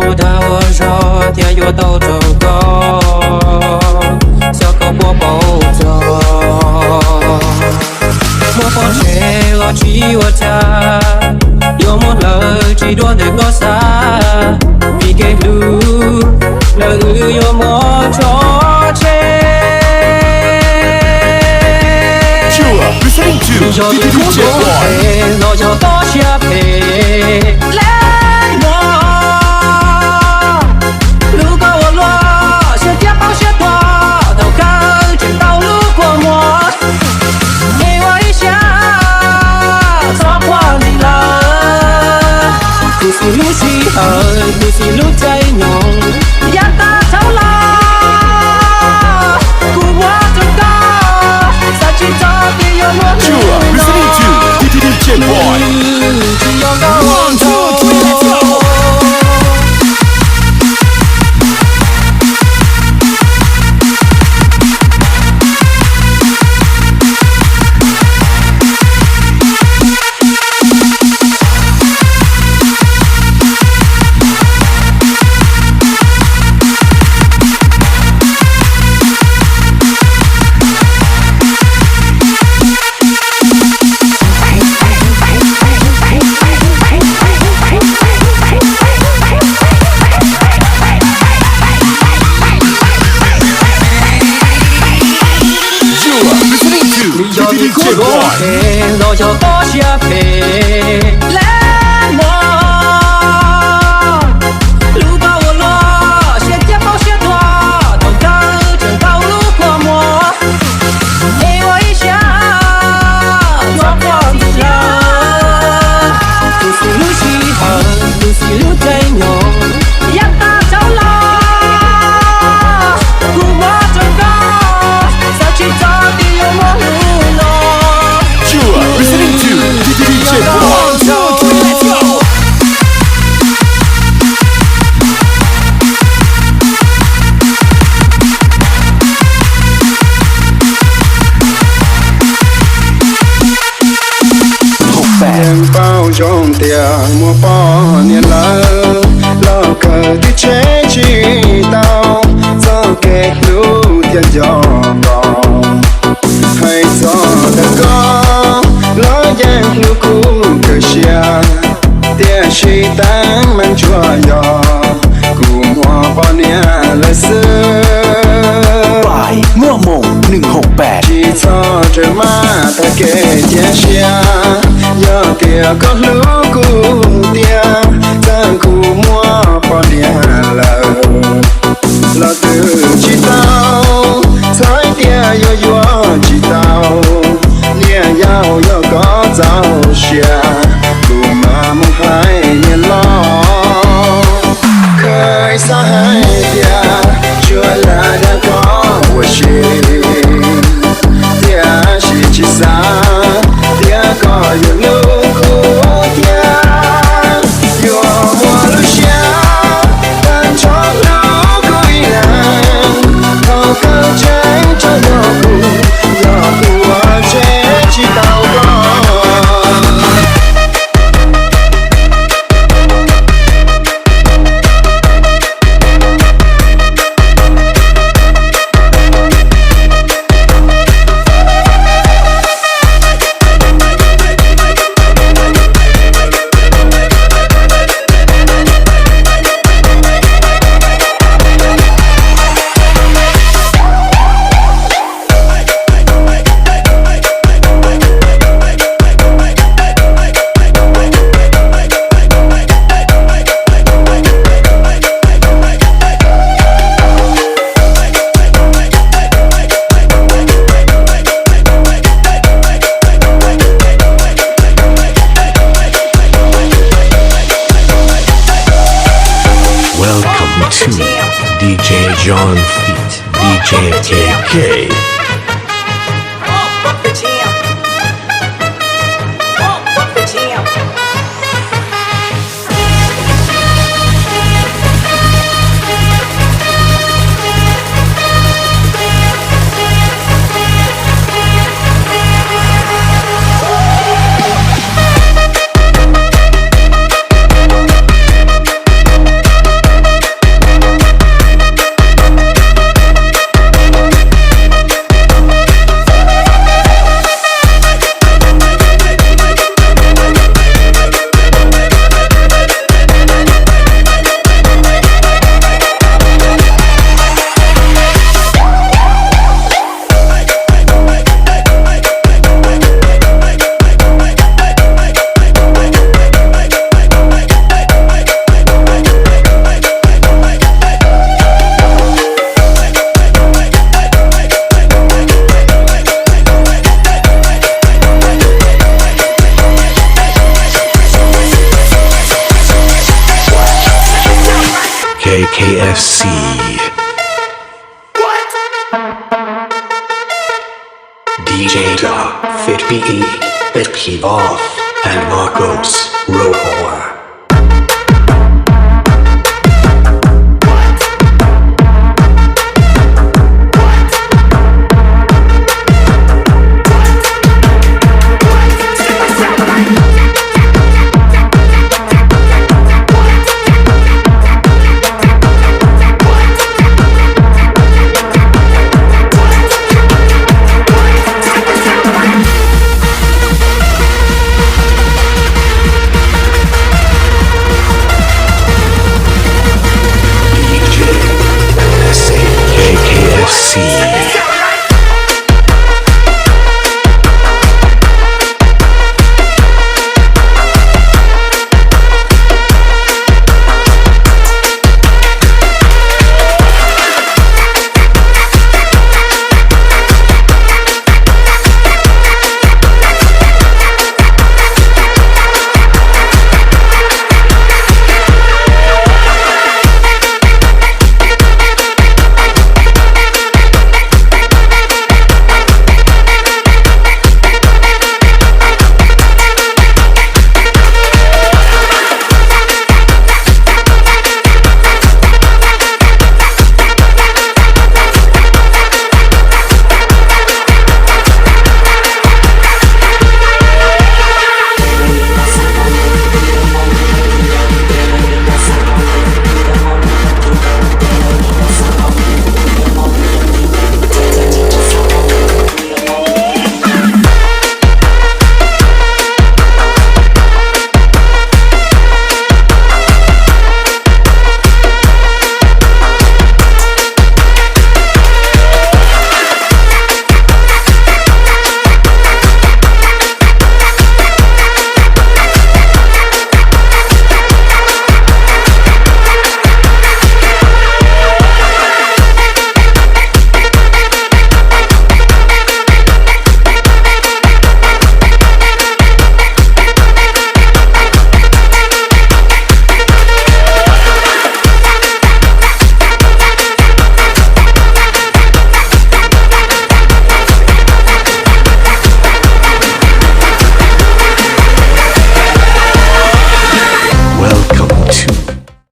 如他我说天有都走过小口波波走莫放弃我chỉ我他有một lời chỉ đoán được nó xa vì cái lu lời yêu một cho che Listening to DJ Boy. nó cho có chia về lên mò lu có lo sẽ tiếp bao sẽ qua đầu cá trên tàu lu của mùa nghe ấy xa gió qua đi là cứ xì lu xì hơi cứ xì lu tay nhong dắt ta cháu la cứ quá trong đó sao chỉ cho đi yêu muốn You are listening to DJ Boy. 只要高望头 DJ Boy. nó cho có chia về lên mò lu bao lo sẽ tiếp bao sẽ qua đầu cá trên tàu lu của mùa nghe ấy xa gió qua đi là cứ xì lu xì hơi cứ xì lu tay nhong dắt ta cháu la cứ quá trong đó sao chỉ cho đi yêu muốn You are listening to DJ Boy. Let's go. Tiền bao trong tiền mua bao niên lỡ lo cờ thì chế chi tao do kẹt lũ tiền gió còn hay gió đã có lo giang lũ cũ cờ xia tiền chi tán mang chua gió cù mua bao niên lời xưa ฝ่ายมั่วมง168 chỉ cho trời má ta kể tiền xia giờ kia có lũ cùng tia giang cù mua bao niên lỡ lo từ chỉ tao trái tia yo yo chỉ tao nia yao yo có giàu xia cù mà mong hai niên lo khơi xa hai tia chưa là đã có của chị tia chỉ xa tia có yo lu khu tia yo mua lu xia tan cho lu cuối nàng thao cơ tránh cho yo cụ ở chế chỉ tao có Welcome to DJ John Feet, DJ AK. Fuck the jam. Fuck the jam. DJ KFC. DJ Da, Fit PE, Fit P Off, and Marcos Rohor.